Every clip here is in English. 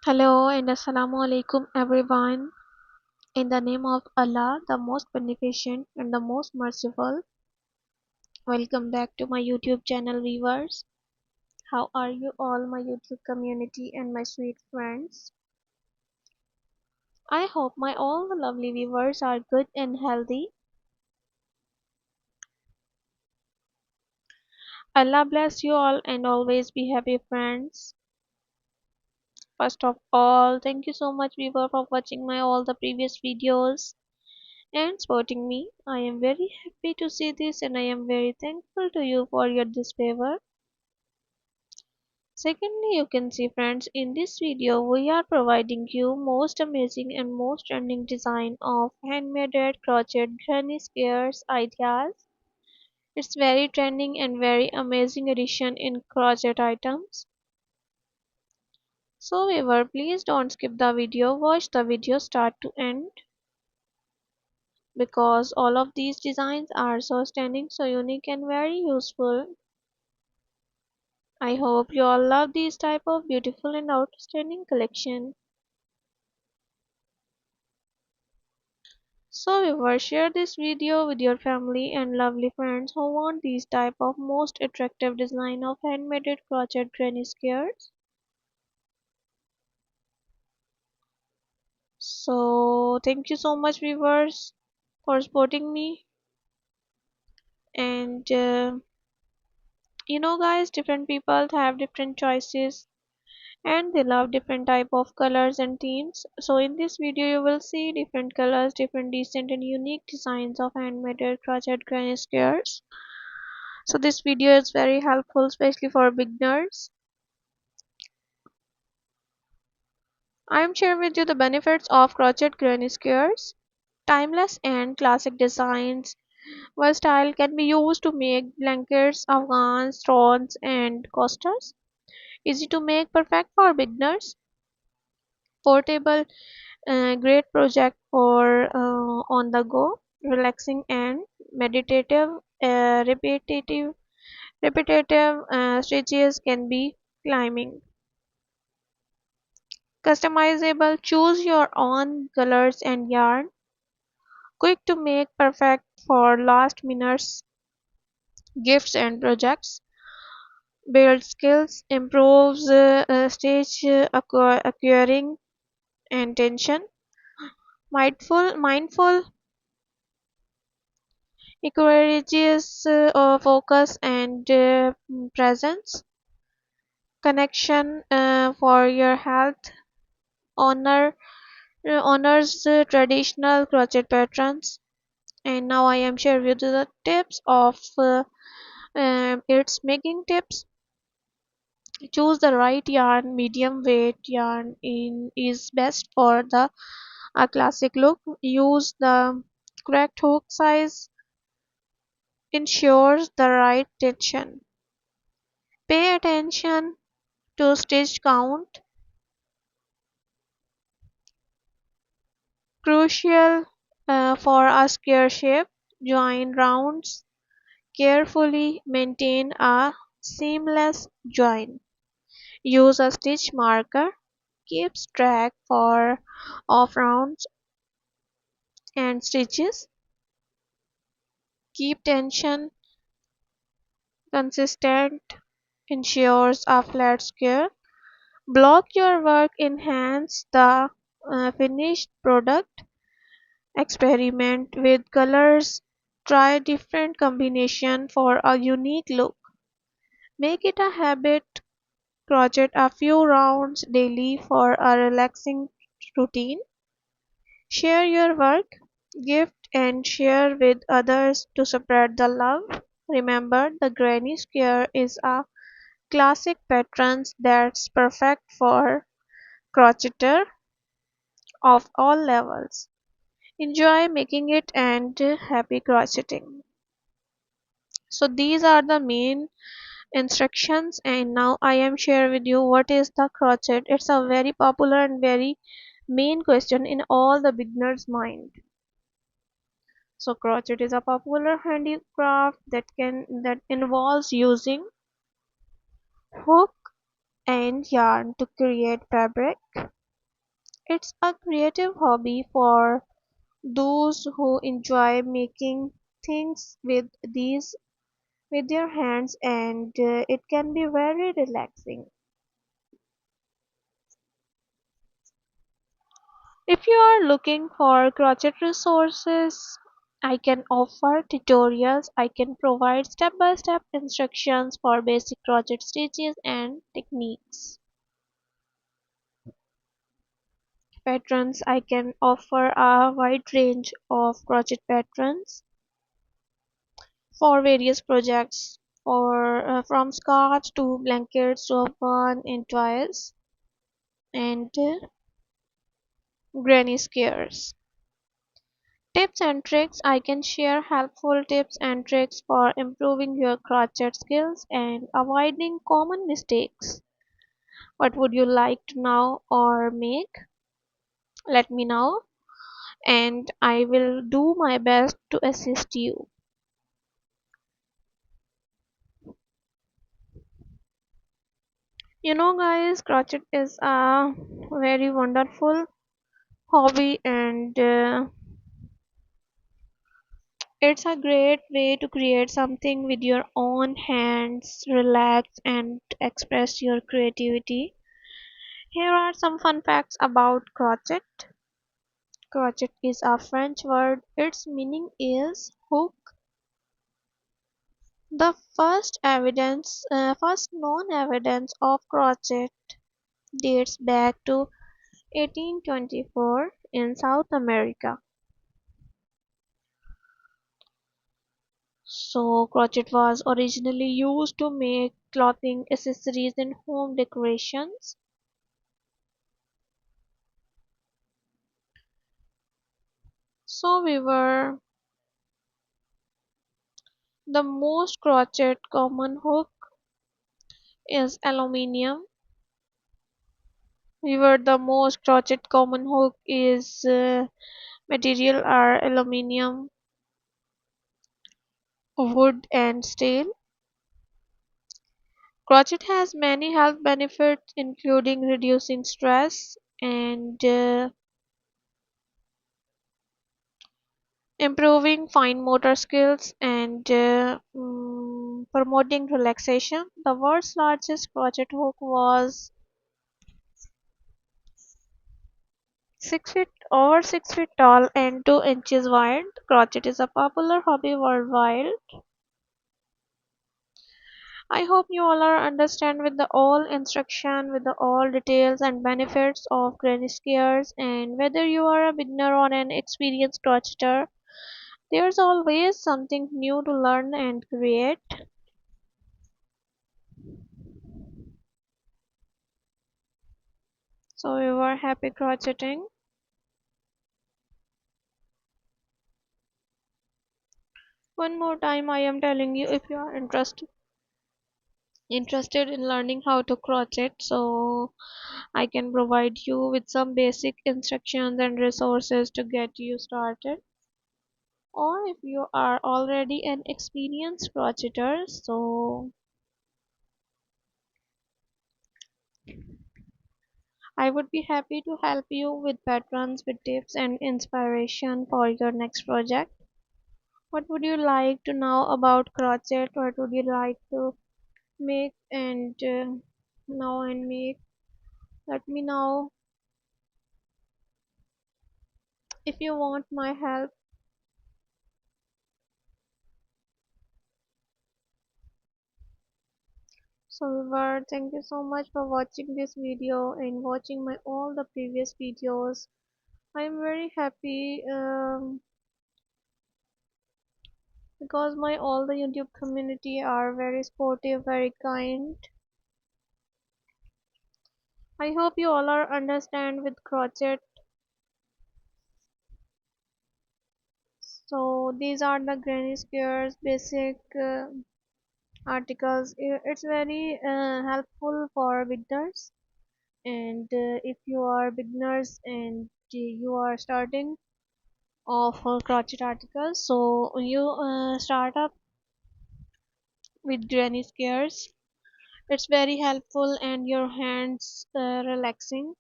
Hello and Assalamu alaikum everyone. In the name of Allah, the most beneficent and the most merciful. Welcome back to my YouTube channel viewers. How are you all, my YouTube community and my sweet friends? I hope my all the lovely viewers are good and healthy. Allah bless you all and always be happy friends. First of all, thank you so much viewer for watching my all the previous videos and supporting me. I am very happy to see this and I am very thankful to you for your this favor. Secondly, you can see friends, in this video we are providing you most amazing and most trending design of handmade crochet granny squares ideas. It's very trending and very amazing addition in crochet items. So viewer, please don't skip the video, watch the video start to end, because all of these designs are so stunning, so unique and very useful. I hope you all love these type of beautiful and outstanding collection. So viewers, share this video with your family and lovely friends who want these type of most attractive design of handmade crochet granny squares. So thank you so much viewers for supporting me. And guys, different people have different choices and they love different type of colors and themes. So in this video you will see different colors, different decent and unique designs of handmade crochet granny squares. So this video is very helpful especially for beginners. I am sharing with you the benefits of crochet granny squares. Timeless and classic designs. Versatile, can be used to make blankets, afghans, thrones and coasters. Easy to make, perfect for beginners. Portable, great project for on the go. Relaxing and meditative. Repetitive stitches can be climbing. Customizable, choose your own colors and yarn. Quick to make, perfect for last minute gifts and projects. Build skills, improves stitch acquiring and tension. Mindful encourages focus and presence. Connection for your health. Honors traditional crochet patterns. And now I am sharing with you the tips of its making tips. Choose the right yarn. Medium weight yarn is best for the classic look. Use the correct hook size. Ensures the right tension. Pay attention to stitch count. Crucial for a square shape. Join rounds carefully. Maintain a seamless join. Use a stitch marker. Keeps track of rounds and stitches. Keep tension consistent. Ensures a flat square. Block your work. Enhance the finished product. Experiment with colors. Try different combination for a unique look. Make it a habit. Crochet a few rounds daily for a relaxing routine. Share your work, gift and share with others to spread the love. Remember, the granny square is a classic pattern that's perfect for crocheter of all levels. Enjoy making it and happy crocheting. So these are the main instructions, and now I am share with you what is the crochet. It's a very popular and very main question in all the beginners mind. So crochet is a popular handicraft that involves using hook and yarn to create fabric. It's a creative hobby for those who enjoy making things with their hands, and it can be very relaxing. If you are looking for crochet resources, I can offer tutorials. I can provide step-by-step instructions for basic crochet stitches and techniques. Patterns, I can offer a wide range of crochet patterns for various projects, for from scarves to blankets to fun and toys and granny squares. Tips and tricks, I can share helpful tips and tricks for improving your crochet skills and avoiding common mistakes. What would you like to know or make? Let me know, and I will do my best to assist you. You know, guys, crochet is a very wonderful hobby, and it's a great way to create something with your own hands, relax, and express your creativity. Here are some fun facts about crochet. Crochet is a French word. Its meaning is hook. The first known evidence of crochet dates back to 1824 in South America. So, crochet was originally used to make clothing accessories and home decorations. So, we were the most crochet common hook is aluminium. We were the most crochet common hook is material are aluminium, wood, and steel. Crochet has many health benefits, including reducing stress and improving fine motor skills and promoting relaxation. The world's largest crochet hook was 6 feet over 6 feet tall and 2 inches wide. Crochet is a popular hobby worldwide. I hope you all are understand with the all instruction with the all details and benefits of granny squares, and whether you are a beginner or an experienced crocheter, there's always something new to learn and create. So we were happy crocheting. One more time I am telling you, if you are interested in learning how to crochet, so I can provide you with some basic instructions and resources to get you started. Or if you are already an experienced crocheter, so I would be happy to help you with patterns, with tips and inspiration for your next project. What would you like to know about crochet? What would you like to make and know and make? Let me know. If you want my help, so viewer, thank you so much for watching this video and watching my all the previous videos. I'm very happy because my all the YouTube community are very sportive, very kind. I hope you all are understand with crochet. So these are the granny squares basic articles. It's very helpful for beginners, and if you are beginners and you are starting off crochet articles, so you start up with granny squares. It's very helpful and your hands relaxing.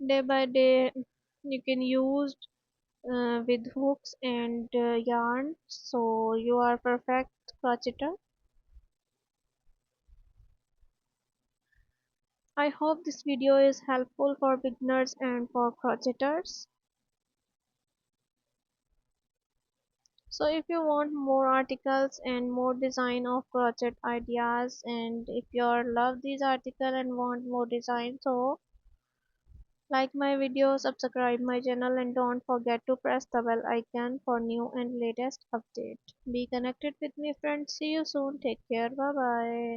day by day. You can use with hooks and yarn, so you are perfect crocheter. I hope this video is helpful for beginners and for crocheters. So if you want more articles and more design of crochet ideas, and if you love these article and want more design, so like my video, subscribe my channel, and don't forget to press the bell icon for new and latest update. Be connected with me, friends. See you soon. Take care. Bye bye.